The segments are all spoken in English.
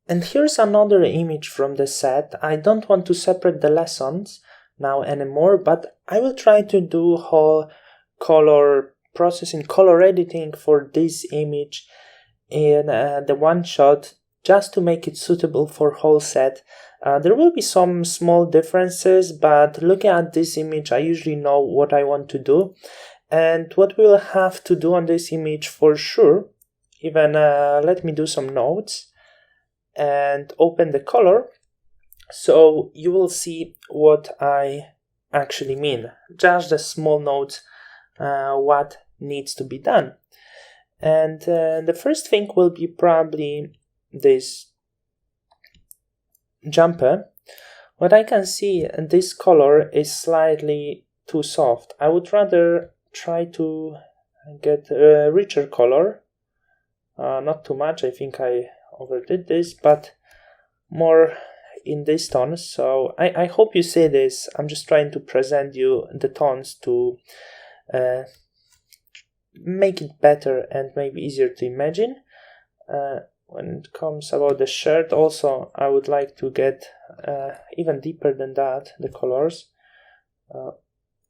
And here's another image from the set. I don't want to separate the lessons now anymore, but I will try to do whole color processing, color editing for this image in the one shot, just to make it suitable for whole set. There will be some small differences, but looking at this image, I usually know what I want to do. And what we'll have to do on this image for sure, even let me do some notes and open the color, so you will see what I actually mean. Just a small note what needs to be done. And the first thing will be probably this jumper. What I can see, this color is slightly too soft. I would rather try to get a richer color. Not too much, I think I overdid this, but more in these tones. So I hope you see this. I'm just trying to present you the tones to make it better and maybe easier to imagine. When it comes about the shirt also, I would like to get even deeper than that, the colors.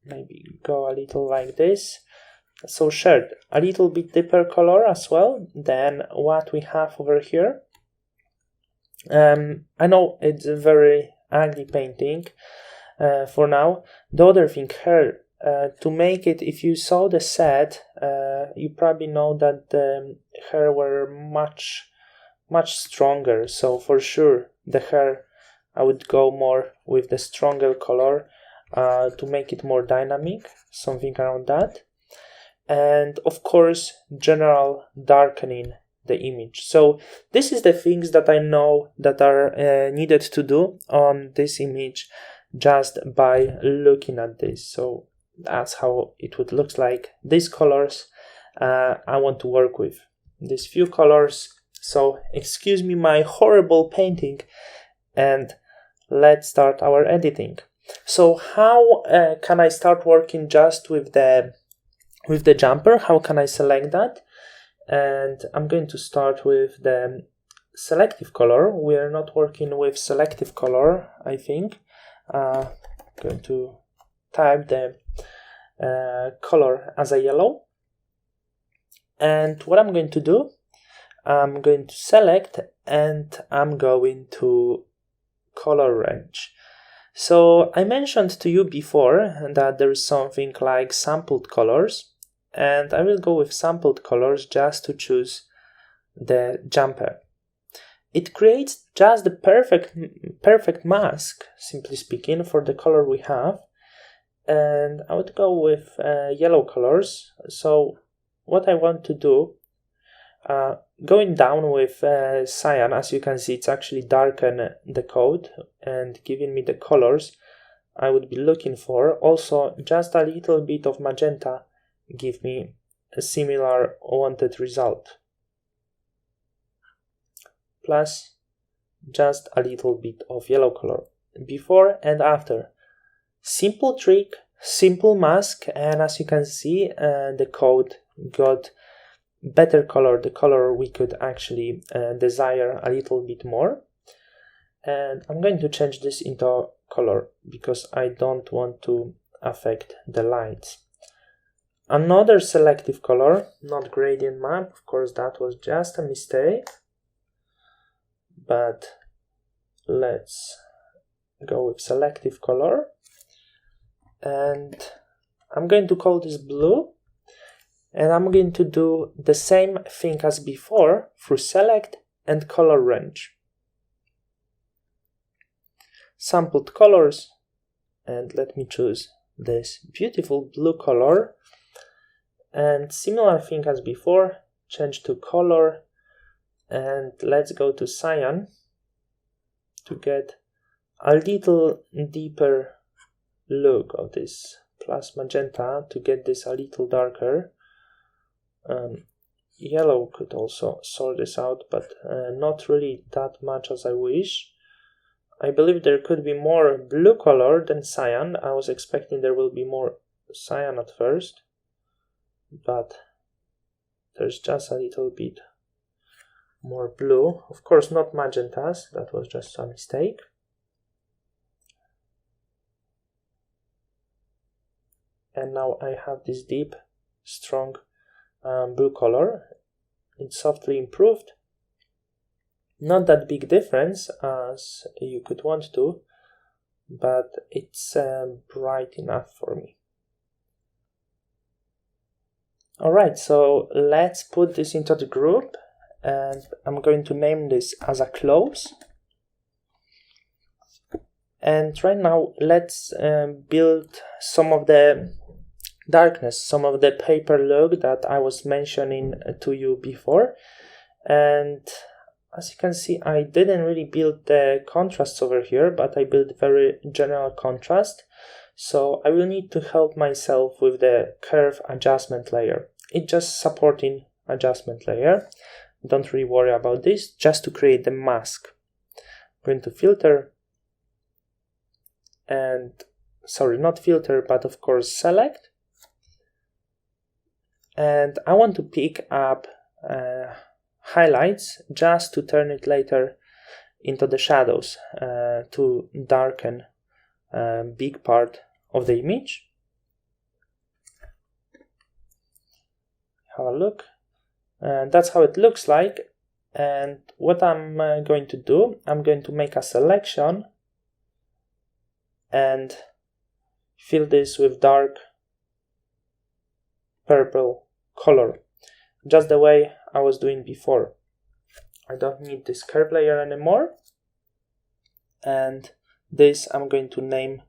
Maybe go a little like this. So shirt, a little bit deeper color as well than what we have over here. I know it's a very ugly painting for now. The other thing, hair, to make it, if you saw the set, you probably know that the hair were much stronger. So for sure, the hair, I would go more with the stronger color to make it more dynamic, something around that. And of course, general darkening the image. So this is the things that I know that are needed to do on this image just by looking at this. So that's how it would look like. These colors I want to work with, these few colors. So excuse me my horrible painting, and let's start our editing. So how can I start working just with the jumper? How can I select that? And I'm going to start with the selective color. We are not working with selective color, I think. I'm going to type the color as a yellow. And what I'm going to do, I'm going to select and I'm going to color range. So I mentioned to you before that there is something like sampled colors, and I will go with sampled colors just to choose the jumper. It creates just the perfect mask, simply speaking, for the color we have. And I would go with yellow colors. So what I want to do, going down with cyan, as you can see, it's actually darken the code and giving me the colors I would be looking for. Also, just a little bit of magenta give me a similar wanted result. Plus just a little bit of yellow color. Before and after. Simple trick, simple mask, and as you can see, the code got better color, the color we could actually desire a little bit more. And I'm going to change this into color because I don't want to affect the lines. Another selective color, not gradient map, of course that was just a mistake, but let's go with selective color. And I'm going to call this blue, and I'm going to do the same thing as before through select and color range. Sampled colors, and let me choose this beautiful blue color, and similar thing as before, change to color, and let's go to cyan to get a little deeper look of this, plus magenta to get this a little darker. Yellow could also sort this out, but not really that much as I wish. I believe there could be more blue color than cyan. I was expecting there will be more cyan at first, but there's just a little bit more blue. Of course, not magentas, that was just a mistake. And now I have this deep, strong blue color. It's softly improved. Not that big difference as you could want to, but it's bright enough for me. Alright, so let's put this into the group, and I'm going to name this as a close. And right now let's build some of the darkness, some of the paper look that I was mentioning to you before. And as you can see, I didn't really build the contrasts over here, but I built very general contrast. So I will need to help myself with the curve adjustment layer. It's just supporting adjustment layer. Don't really worry about this, just to create the mask. I'm going to filter and, sorry, not filter, but of course select. And I want to pick up highlights just to turn it later into the shadows to darken a big part of the image. Have a look. That's how it looks like. And what I'm going to do, I'm going to make a selection and fill this with dark purple color, just the way I was doing before. I don't need this curve layer anymore, and this I'm going to name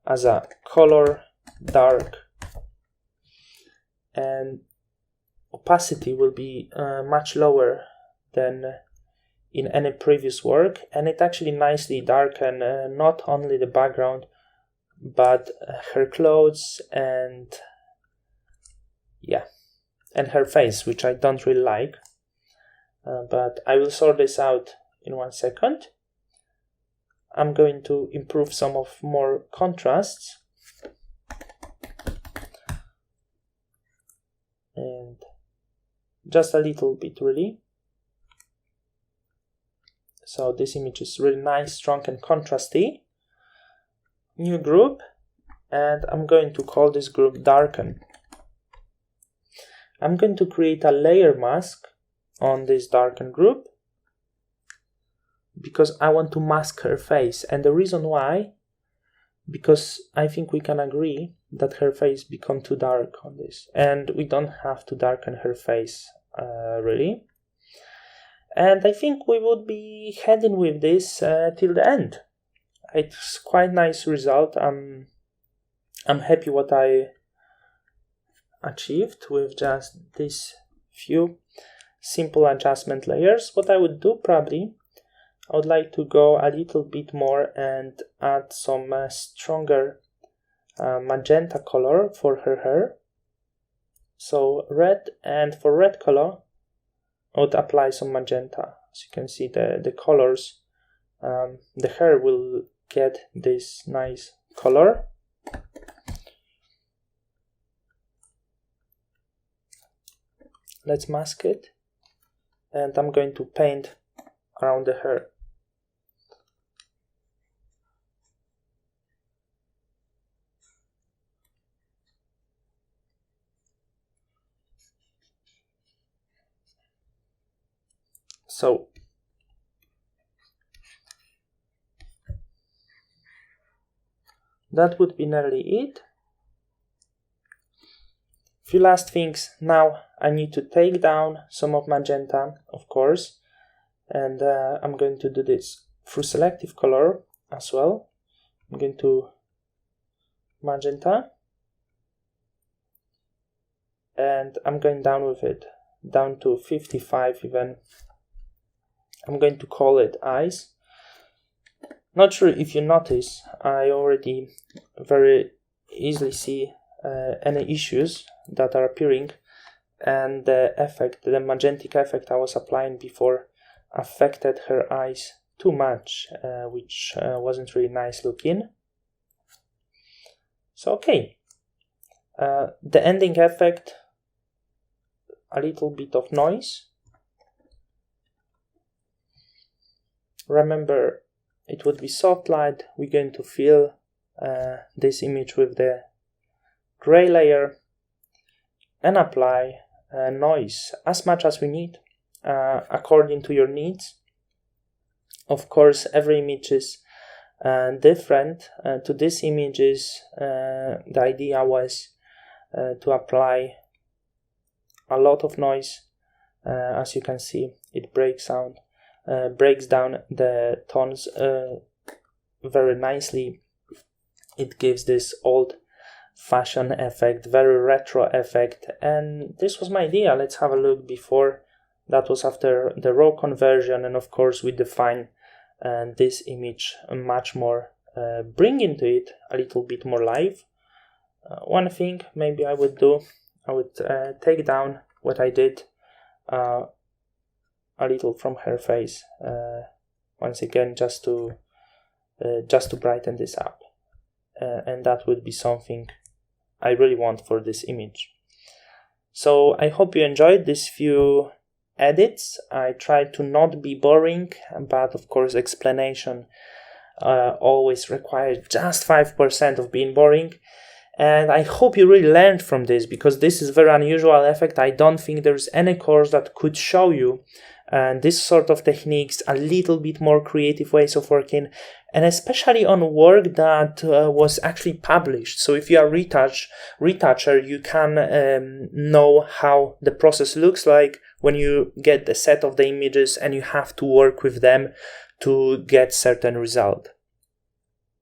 as a color dark, and opacity will be much lower than in any previous work, and it actually nicely darken not only the background but her clothes and her face, which I don't really like, but I will sort this out in 1 second. I'm going to improve some of more contrasts, and just a little bit really. So this image is really nice, strong and contrasty. New group, and I'm going to call this group darken. I'm going to create a layer mask on this darken group because I want to mask her face. And the reason why, because I think we can agree that her face become too dark on this, and we don't have to darken her face really. And I think we would be heading with this till the end. It's quite nice result. I'm happy what I achieved with just these few simple adjustment layers. What I would do probably, I would like to go a little bit more and add some stronger magenta color for her hair. So red, and for red color I would apply some magenta. As you can see, the colors, the hair will get this nice color. Let's mask it, and I'm going to paint around the hair. So that would be nearly it. Few last things. Now I need to take down some of magenta, of course, and I'm going to do this through selective color as well. I'm going to magenta, and I'm going down with it, down to 55 even. I'm going to call it eyes. Not sure if you notice, I already very easily see any issues that are appearing, and the effect, the magentic effect I was applying before affected her eyes too much, which wasn't really nice looking. So okay, the ending effect, a little bit of noise, remember, it would be soft light. We're going to fill this image with the gray layer and apply noise as much as we need according to your needs. Of course, every image is different. To these images, the idea was to apply a lot of noise. As you can see, it breaks down the tones very nicely. It gives this old-fashioned effect, very retro effect, and this was my idea. Let's have a look before. That was after the raw conversion, and of course we define this image much more, bring into it a little bit more live. One thing maybe I would do, I would take down what I did a little from her face, once again, just to brighten this up, and that would be something I really want for this image. So I hope you enjoyed these few edits. I tried to not be boring, but of course explanation always requires just 5% of being boring. And I hope you really learned from this, because this is a very unusual effect. I don't think there's any course that could show you this sort of techniques, a little bit more creative ways of working, and especially on work that was actually published. So if you are a retoucher, you can know how the process looks like when you get a set of the images and you have to work with them to get certain result.